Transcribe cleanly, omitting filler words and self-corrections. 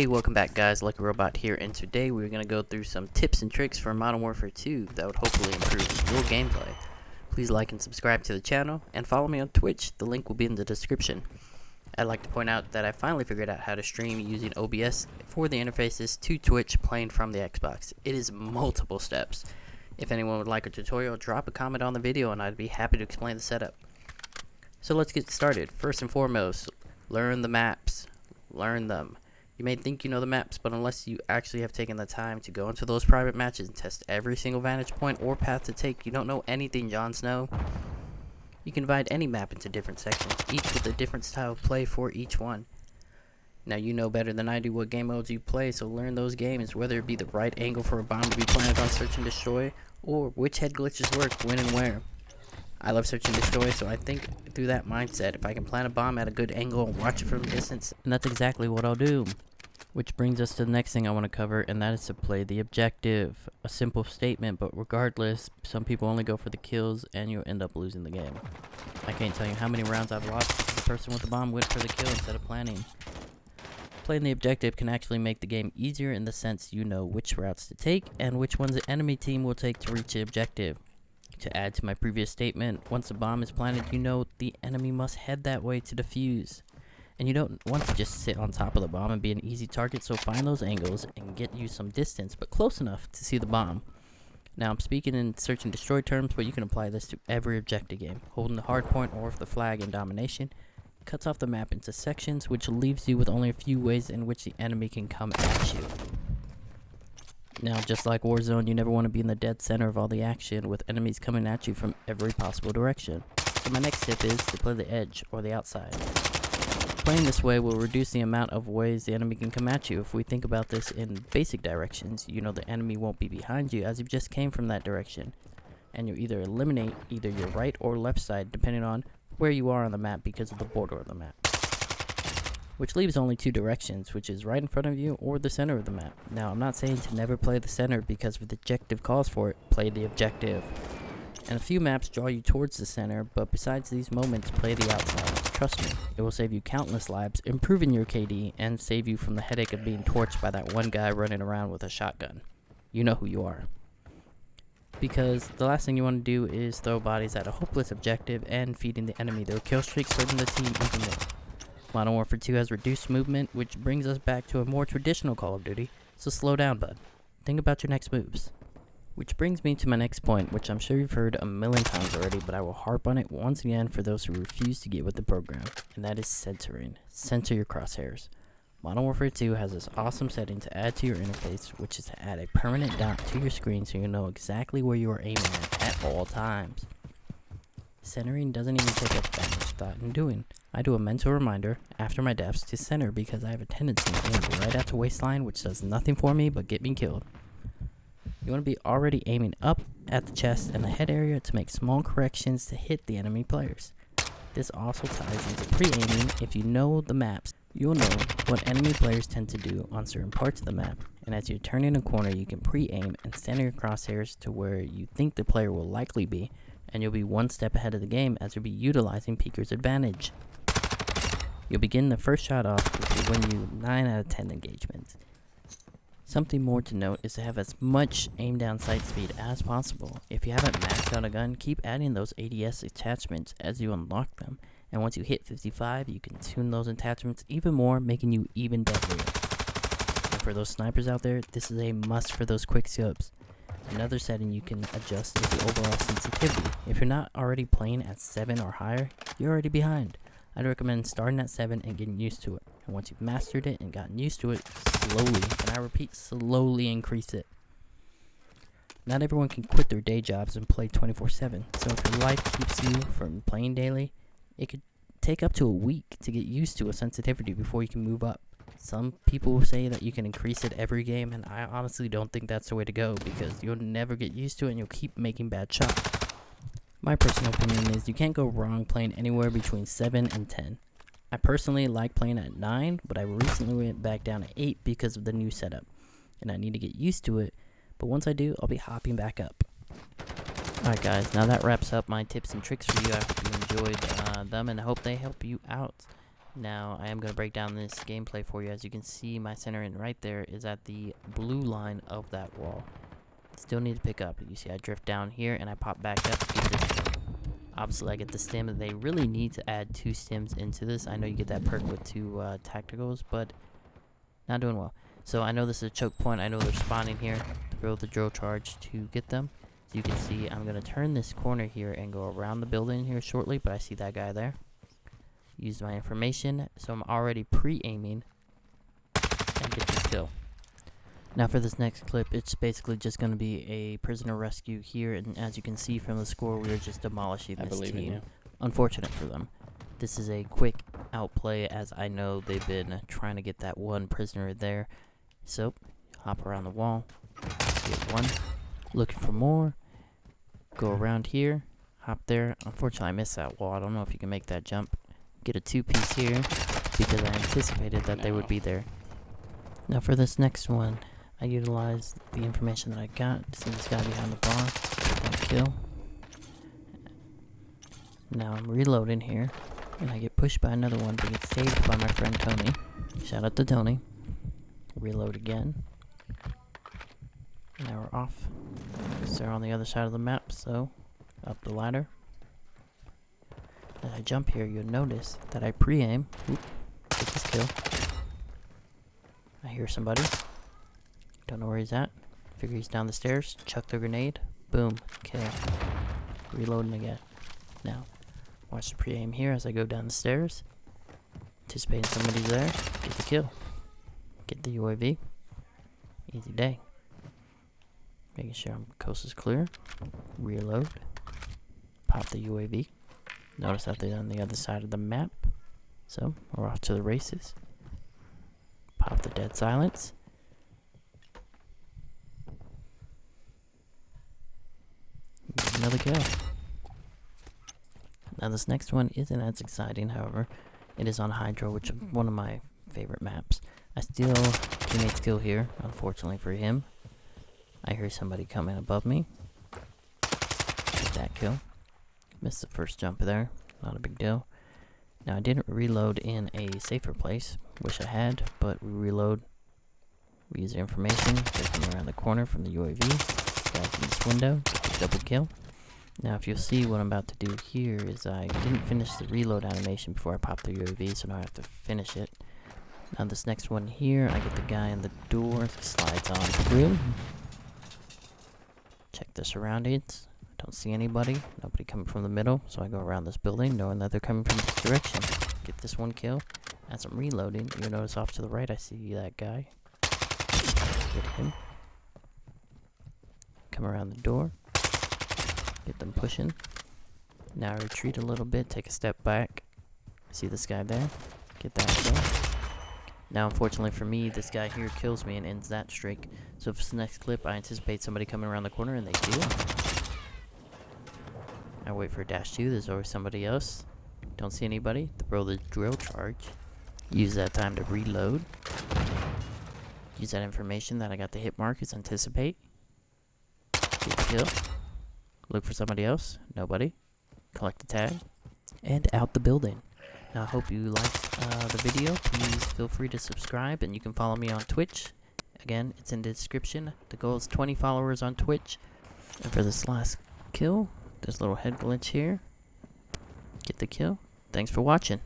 Hey, welcome back guys, Lucky Robot here, and today we're going to go through some tips and tricks for Modern Warfare 2 that would hopefully improve your gameplay. Please like and subscribe to the channel, and follow me on Twitch, the link will be in the description. I'd like to point out that I finally figured out how to stream using OBS for the interfaces to Twitch playing from the Xbox. It is multiple steps. If anyone would like a tutorial, drop a comment on the video and I'd be happy to explain the setup. So let's get started. First and foremost, learn the maps. Learn them. You may think you know the maps, but unless you actually have taken the time to go into those private matches and test every single vantage point or path to take, you don't know anything, Jon Snow. You can divide any map into different sections, each with a different style of play for each one. Now you know better than I do what game modes you play, so learn those games, whether it be the right angle for a bomb to be planted on search and destroy, or which head glitches work, when and where. I love search and destroy, so I think through that mindset. If I can plant a bomb at a good angle and watch it from a distance, and that's exactly what I'll do. Which brings us to the next thing I want to cover, and that is to play the objective. A simple statement, but regardless, some people only go for the kills and you'll end up losing the game. I can't tell you how many rounds I've lost because the person with the bomb went for the kill instead of planning. Playing the objective can actually make the game easier in the sense you know which routes to take and which ones the enemy team will take to reach the objective. To add to my previous statement, once the bomb is planted, you know the enemy must head that way to defuse. And you don't want to just sit on top of the bomb and be an easy target, so find those angles and get you some distance, but close enough to see the bomb. Now I'm speaking in search and destroy terms, but you can apply this to every objective game. Holding the hard point or the flag in domination cuts off the map into sections, which leaves you with only a few ways in which the enemy can come at you. Now, just like Warzone, you never want to be in the dead center of all the action with enemies coming at you from every possible direction. So my next tip is to play the edge or the outside. Playing this way will reduce the amount of ways the enemy can come at you. If we think about this in basic directions, you know the enemy won't be behind you as you just came from that direction. And you'll either eliminate either your right or left side depending on where you are on the map because of the border of the map. Which leaves only two directions, which is right in front of you or the center of the map. Now, I'm not saying to never play the center because if the objective calls for it, play the objective. And a few maps draw you towards the center, but besides these moments, play the outside. Trust me, it will save you countless lives, improving your KD, and save you from the headache of being torched by that one guy running around with a shotgun. You know who you are. Because the last thing you want to do is throw bodies at a hopeless objective and feeding the enemy their kill streaks, hurting the team even more. Modern Warfare 2 has reduced movement, which brings us back to a more traditional Call of Duty, so slow down, bud. Think about your next moves. Which brings me to my next point, which I'm sure you've heard a million times already, but I will harp on it once again for those who refuse to get with the program, and that is centering. Center your crosshairs. Modern Warfare 2 has this awesome setting to add to your interface, which is to add a permanent dot to your screen so you know exactly where you are aiming at all times. Centering doesn't even take up that much thought in doing. I do a mental reminder after my deaths to center because I have a tendency to aim right at the waistline, which does nothing for me but get me killed. You want to be already aiming up at the chest and the head area to make small corrections to hit the enemy players. This also ties into pre-aiming. If you know the maps, you'll know what enemy players tend to do on certain parts of the map, and as you're turning a corner you can pre-aim and center your crosshairs to where you think the player will likely be, and you'll be one step ahead of the game as you'll be utilizing Peeker's advantage. You'll begin the first shot off, which will win you 9 out of 10 engagements. Something more to note is to have as much aim down sight speed as possible. If you haven't maxed out a gun, keep adding those ADS attachments as you unlock them, and once you hit 55, you can tune those attachments even more, making you even deadlier. And for those snipers out there, this is a must for those quick scopes. Another setting you can adjust is the overall sensitivity. If you're not already playing at 7 or higher, you're already behind. I'd recommend starting at 7 and getting used to it. And once you've mastered it and gotten used to it, slowly, and I repeat, slowly increase it. Not everyone can quit their day jobs and play 24/7. So if your life keeps you from playing daily, it could take up to a week to get used to a sensitivity before you can move up. Some people say that you can increase it every game, and I honestly don't think that's the way to go because you'll never get used to it and you'll keep making bad shots. My personal opinion is you can't go wrong playing anywhere between 7 and 10. I personally like playing at 9, but I recently went back down to 8 because of the new setup, and I need to get used to it, but once I do, I'll be hopping back up. Alright guys, now that wraps up my tips and tricks for you. I hope you enjoyed them and I hope they help you out. Now, I am going to break down this gameplay for you. As you can see, my center in right there is at the blue line of that wall. Still need to pick up. You see I drift down here and I pop back up to get this. Obviously I get the stim. They really need to add 2 stims into this. I know you get that perk with 2 tacticals, but not doing well. So I know this is a choke point. I know they're spawning here. Throw the drill charge to get them. So you can see I'm going to turn this corner here and go around the building here shortly, but I see that guy there. Use my information, so I'm already pre-aiming and get this kill. Now for this next clip, it's basically just going to be a prisoner rescue here, and as you can see from the score, we are just demolishing this team. Unfortunate for them. This is a quick outplay, as I know they've been trying to get that one prisoner there. So, hop around the wall, get one, looking for more, go around here, hop there. Unfortunately, I missed that wall. I don't know if you can make that jump. Get a 2-piece here, because I anticipated that they would be there. Now for this next one, I utilized the information that I got. See this guy behind the bar, get that kill. Now I'm reloading here, and I get pushed by another one, but get saved by my friend Tony. Shout out to Tony. Reload again. Now we're off. So they're on the other side of the map, so up the ladder. As I jump here, you'll notice that I pre-aim. Oop, get this kill. I hear somebody. Don't know where he's at. Figure he's down the stairs. Chuck the grenade. Boom. Kill. Reloading again. Now, watch the pre-aim here as I go down the stairs. Anticipating somebody's there. Get the kill. Get the UAV. Easy day. Making sure coast is clear. Reload. Pop the UAV. Notice that they're on the other side of the map. So, we're off to the races. Pop the dead silence. Get another kill. Now this next one isn't as exciting, however. It is on Hydro, which is one of my favorite maps. I steal teammate's kill here, unfortunately for him. I hear somebody coming above me. Get that kill. Missed the first jump there. Not a big deal. Now I didn't reload in a safer place. Wish I had, but we reload. We use the information. They're coming around the corner from the UAV. Guys in this window. Double kill. Now if you'll see what I'm about to do here is I didn't finish the reload animation before I popped the UAV, so now I have to finish it. Now this next one here, I get the guy in the door. He slides on through. Check the surroundings. Don't see anybody. Nobody coming from the middle, so I go around this building knowing that they're coming from this direction. Get this one kill. As I'm reloading, you'll notice off to the right I see that guy. Get him. Come around the door. Get them pushing. Now retreat a little bit, take a step back. See this guy there? Get that kill. Now unfortunately for me, this guy here kills me and ends that streak. So for this next clip, I anticipate somebody coming around the corner, and they do. I wait for dash 2, there's always somebody else. Don't see anybody, throw the drill charge. Use that time to reload. Use that information that I got the hit markers, anticipate. Get the kill. Look for somebody else, nobody. Collect the tag, and out the building. Now I hope you liked the video. Please feel free to subscribe, and you can follow me on Twitch. Again, it's in the description. The goal is 20 followers on Twitch. And for this last kill, there's a little head glitch here. Get the kill. Thanks for watching.